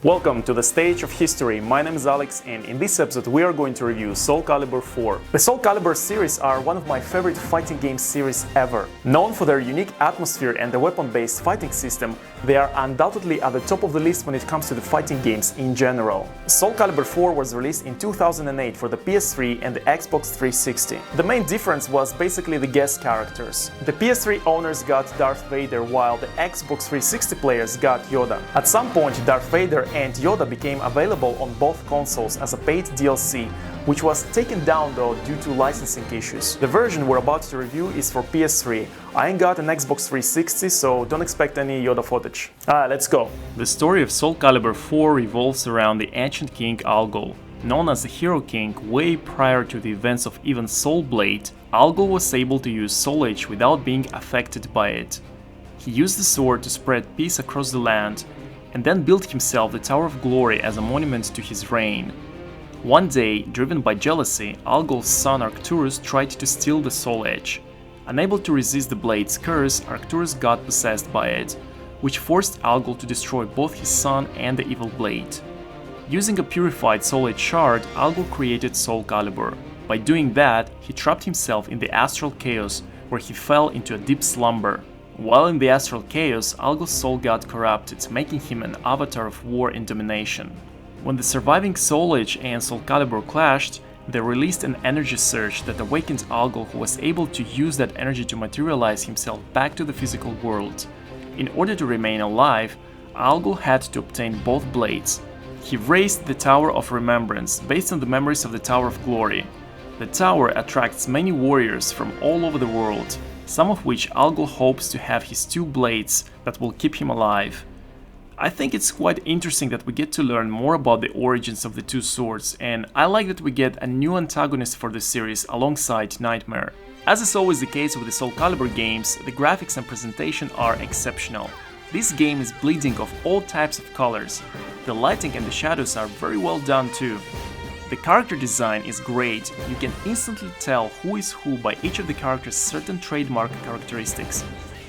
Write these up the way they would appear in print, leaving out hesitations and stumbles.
Welcome to the stage of history. My name is Alex, and in this episode we are going to review Soulcalibur 4. The Soulcalibur series are one of my favorite fighting game series ever. Known for their unique atmosphere and the weapon-based fighting system, they are undoubtedly at the top of the list when it comes to the fighting games in general. Soulcalibur 4 was released in 2008 for the PS3 and the Xbox 360. The main difference was basically the guest characters. The PS3 owners got Darth Vader while the Xbox 360 players got Yoda. At some point, Darth Vader and Yoda became available on both consoles as a paid DLC, which was taken down though due to licensing issues. The version we're about to review is for PS3. I ain't got an Xbox 360, so don't expect any Yoda footage. Let's go! The story of Soulcalibur 4 revolves around the ancient king Algol. Known as the Hero King way prior to the events of even Soul Blade, Algol was able to use Soul Edge without being affected by it. He used the sword to spread peace across the land, and then built himself the Tower of Glory as a monument to his reign. One day, driven by jealousy, Algol's son Arcturus tried to steal the Soul Edge. Unable to resist the blade's curse, Arcturus got possessed by it, which forced Algol to destroy both his son and the evil blade. Using a purified Soul Edge shard, Algol created Soulcalibur. By doing that, he trapped himself in the astral chaos, where he fell into a deep slumber. While in the astral chaos, Algol's soul got corrupted, making him an avatar of war and domination. When the surviving Soul Edge and Soulcalibur clashed, they released an energy surge that awakened Algol, who was able to use that energy to materialize himself back to the physical world. In order to remain alive, Algol had to obtain both blades. He raised the Tower of Remembrance based on the memories of the Tower of Glory. The tower attracts many warriors from all over the world, some of which Algol hopes to have his two blades that will keep him alive. I think it's quite interesting that we get to learn more about the origins of the two swords, and I like that we get a new antagonist for the series alongside Nightmare. As is always the case with the Soulcalibur games, the graphics and presentation are exceptional. This game is bleeding of all types of colors. The lighting and the shadows are very well done too. The character design is great. You can instantly tell who is who by each of the characters' certain trademark characteristics.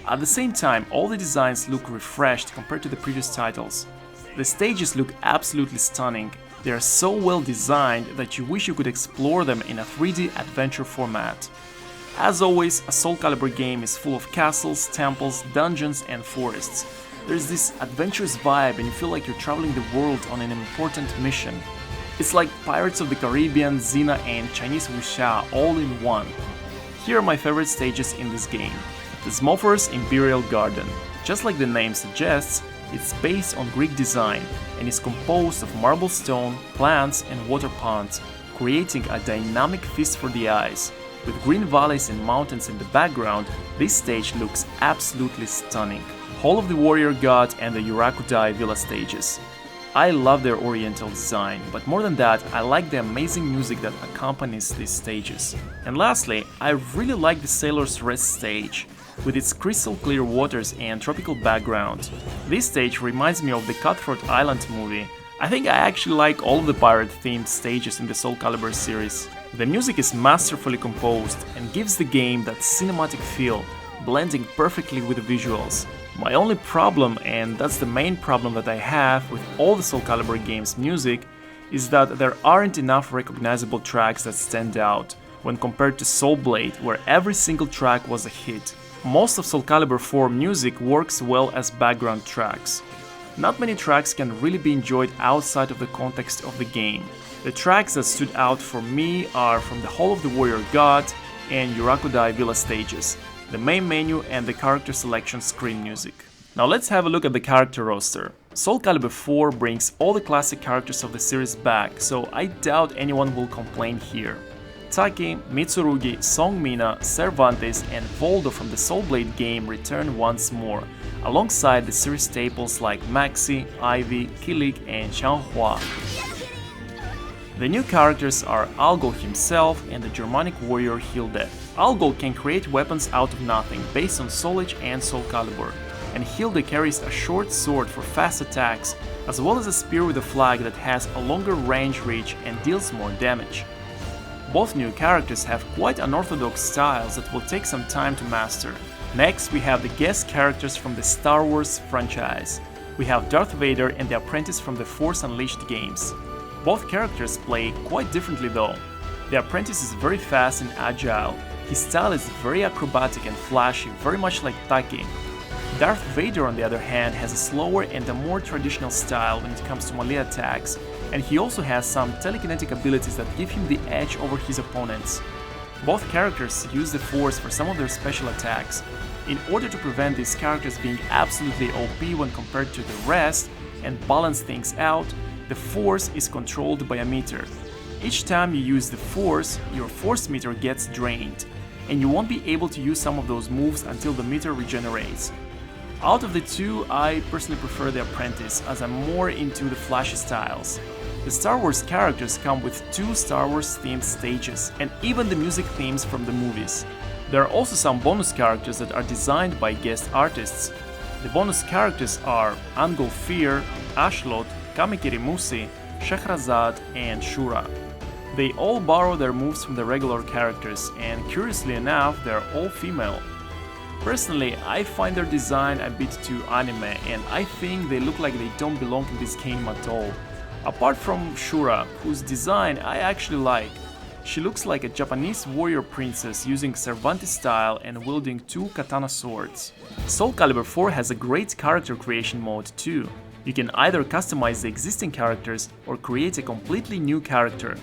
At the same time, all the designs look refreshed compared to the previous titles. The stages look absolutely stunning. They are so well designed that you wish you could explore them in a 3D adventure format. As always, a Soulcalibur game is full of castles, temples, dungeons and forests. There's this adventurous vibe and you feel like you're traveling the world on an important mission. It's like Pirates of the Caribbean, Xena and Chinese wuxia all in one. Here are my favorite stages in this game. The Smurfers Imperial Garden. Just like the name suggests, it's based on Greek design and is composed of marble stone, plants and water ponds, creating a dynamic feast for the eyes. With green valleys and mountains in the background, this stage looks absolutely stunning. Hall of the Warrior God and the Yurakudai Villa stages. I love their oriental design, but more than that, I like the amazing music that accompanies these stages. And lastly, I really like the Sailor's Rest stage, with its crystal clear waters and tropical background. This stage reminds me of the Cutthroat Island movie. I think I actually like all of the pirate-themed stages in the Soulcalibur series. The music is masterfully composed and gives the game that cinematic feel, blending perfectly with the visuals. My only problem, and that's the main problem that I have with all the Soulcalibur games' music, is that there aren't enough recognizable tracks that stand out, when compared to Soul Blade, where every single track was a hit. Most of Soulcalibur 4 music works well as background tracks. Not many tracks can really be enjoyed outside of the context of the game. The tracks that stood out for me are from the Hall of the Warrior God and Yurakudai Villa stages, the main menu and the character selection screen music. Now let's have a look at the character roster. Soulcalibur 4 brings all the classic characters of the series back, so I doubt anyone will complain here. Taki, Mitsurugi, Song Mina, Cervantes and Voldo from the Soul Blade game return once more, alongside the series staples like Maxi, Ivy, Kilik and Xianghua. The new characters are Algol himself and the Germanic warrior Hilde. Algol can create weapons out of nothing based on Soul Edge and Soulcalibur, and Hilde carries a short sword for fast attacks, as well as a spear with a flag that has a longer range reach and deals more damage. Both new characters have quite unorthodox styles that will take some time to master. Next, we have the guest characters from the Star Wars franchise. we have Darth Vader and the Apprentice from the Force Unleashed games. Both characters play quite differently though. The Apprentice is very fast and agile. His style is very acrobatic and flashy, very much like Taki. Darth Vader, on the other hand, has a slower and a more traditional style when it comes to melee attacks, and he also has some telekinetic abilities that give him the edge over his opponents. Both characters use the Force for some of their special attacks. In order to prevent these characters being absolutely OP when compared to the rest and balance things out, the Force is controlled by a meter. Each time you use the Force, your Force meter gets drained, and you won't be able to use some of those moves until the meter regenerates. Out of the two, I personally prefer the Apprentice, as I'm more into the flashy styles. The Star Wars characters come with 2 Star Wars themed stages, and even the music themes from the movies. There are also some bonus characters that are designed by guest artists. The bonus characters are Angol-Fir, Ashlot, Kamikiri-Musi, Shehrazad, and Shura. They all borrow their moves from the regular characters, and curiously enough, they're all female. Personally, I find their design a bit too anime, and I think they look like they don't belong in this game at all. Apart from Shura, whose design I actually like. She looks like a Japanese warrior princess using Cervantes style and wielding 2 katana swords. Soulcalibur 4 has a great character creation mode too. You can either customize the existing characters or create a completely new character.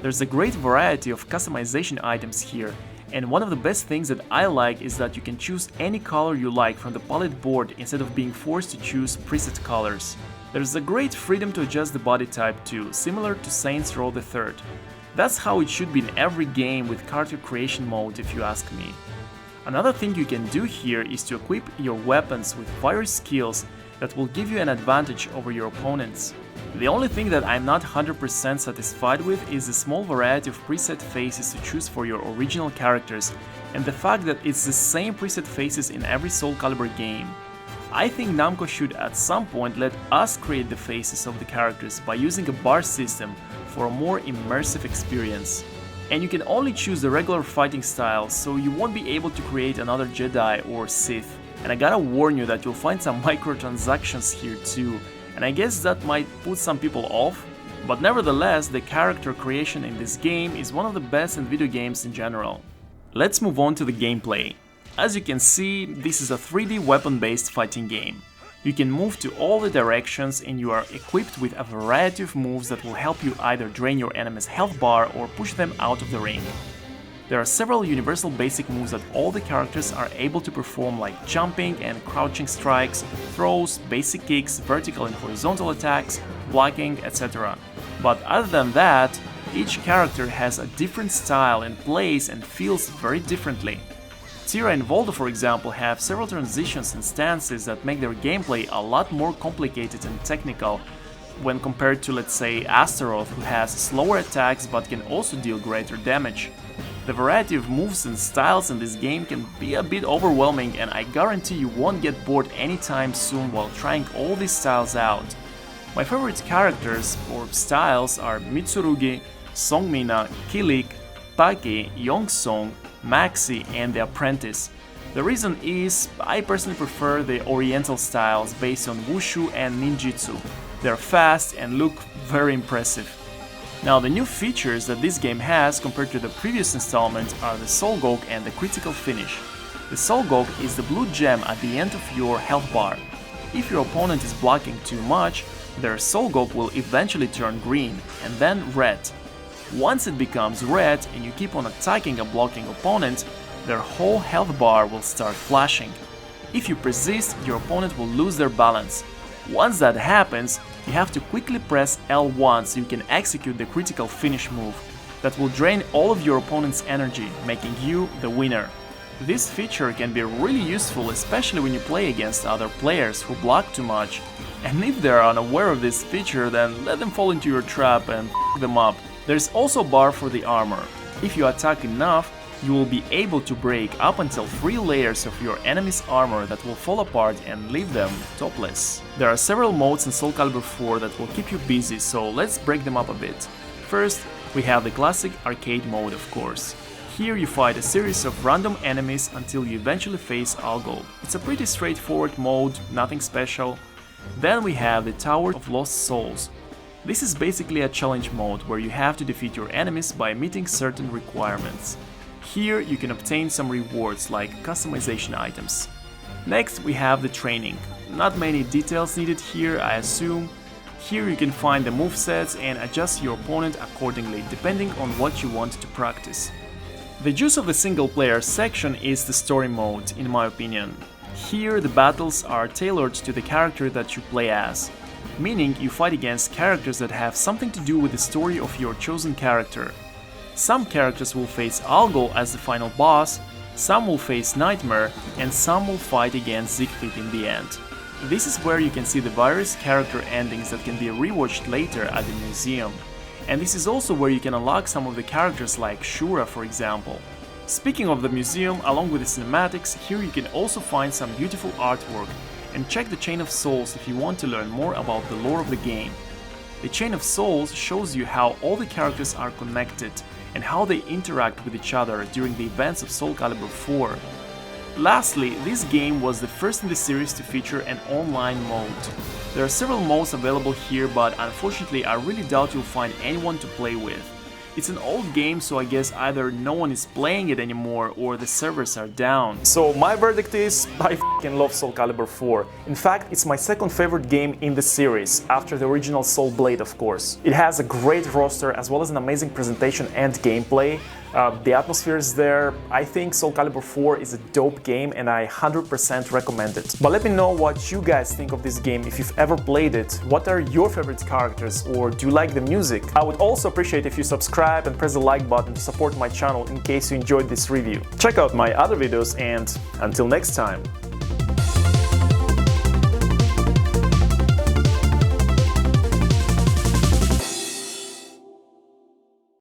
There's a great variety of customization items here, and one of the best things that I like is that you can choose any color you like from the palette board instead of being forced to choose preset colors. There's a great freedom to adjust the body type too, similar to Saints Row the Third. That's how it should be in every game with character creation mode if you ask me. Another thing you can do here is to equip your weapons with various skills that will give you an advantage over your opponents. The only thing that I'm not 100% satisfied with is the small variety of preset faces to choose for your original characters, and the fact that it's the same preset faces in every Soulcalibur game. I think Namco should at some point let us create the faces of the characters by using a bar system for a more immersive experience. And you can only choose the regular fighting style, so you won't be able to create another Jedi or Sith. And I gotta warn you that you'll find some microtransactions here too, and I guess that might put some people off, but nevertheless the character creation in this game is one of the best in video games in general. Let's move on to the gameplay. As you can see, this is a 3D weapon-based fighting game. You can move to all the directions and you are equipped with a variety of moves that will help you either drain your enemy's health bar or push them out of the ring. There are several universal basic moves that all the characters are able to perform, like jumping and crouching strikes, throws, basic kicks, vertical and horizontal attacks, blocking, etc. But other than that, each character has a different style and plays and feels very differently. Tira and Voldo, for example, have several transitions and stances that make their gameplay a lot more complicated and technical when compared to, let's say, Astaroth, who has slower attacks but can also deal greater damage. The variety of moves and styles in this game can be a bit overwhelming, and I guarantee you won't get bored anytime soon while trying all these styles out. My favorite characters or styles are Mitsurugi, Songmina, Kilik, Taki, Yongsong, Maxi, and the Apprentice. The reason is, I personally prefer the Oriental styles based on Wushu and Ninjutsu. They're fast and look very impressive. Now, the new features that this game has compared to the previous installment are the Soul Gok and the Critical Finish. The Soul Gok is the blue gem at the end of your health bar. If your opponent is blocking too much, their Soul Gok will eventually turn green and then red. Once it becomes red and you keep on attacking a blocking opponent, their whole health bar will start flashing. If you persist, your opponent will lose their balance. Once that happens, you have to quickly press L1 so you can execute the critical finish move that will drain all of your opponent's energy, making you the winner. This feature can be really useful, especially when you play against other players who block too much. And if they are unaware of this feature, then let them fall into your trap and f them up. There's also a bar for the armor. If you attack enough, you will be able to break up until 3 layers of your enemy's armor that will fall apart and leave them topless. There are several modes in Soulcalibur 4 that will keep you busy, so let's break them up a bit. First, we have the classic arcade mode, of course. Here you fight a series of random enemies until you eventually face Algol. It's a pretty straightforward mode, nothing special. Then we have the Tower of Lost Souls. This is basically a challenge mode where you have to defeat your enemies by meeting certain requirements. Here you can obtain some rewards like customization items. Next we have the training. Not many details needed here, I assume. Here you can find the movesets and adjust your opponent accordingly depending on what you want to practice. The juice of the single player section is the story mode, in my opinion. Here the battles are tailored to the character that you play as, meaning you fight against characters that have something to do with the story of your chosen character. Some characters will face Algo as the final boss, some will face Nightmare, and some will fight against Siegfried in the end. This is where you can see the various character endings that can be rewatched later at the museum. And this is also where you can unlock some of the characters like Shura, for example. Speaking of the museum, along with the cinematics, here you can also find some beautiful artwork, and check the Chain of Souls if you want to learn more about the lore of the game. The Chain of Souls shows you how all the characters are connected and how they interact with each other during the events of Soulcalibur 4. Lastly, this game was the first in the series to feature an online mode. There are several modes available here, but unfortunately I really doubt you'll find anyone to play with. It's an old game, so I guess either no one is playing it anymore or the servers are down. So my verdict is, I f***ing love Soulcalibur 4. In fact, it's my second favorite game in the series, after the original Soul Blade, of course. It has a great roster as well as an amazing presentation and gameplay. The atmosphere is there. I think Soulcalibur 4 is a dope game and I 100% recommend it. But let me know what you guys think of this game if you've ever played it. What are your favorite characters, or do you like the music? I would also appreciate if you subscribe and press the like button to support my channel in case you enjoyed this review. Check out my other videos, and until next time.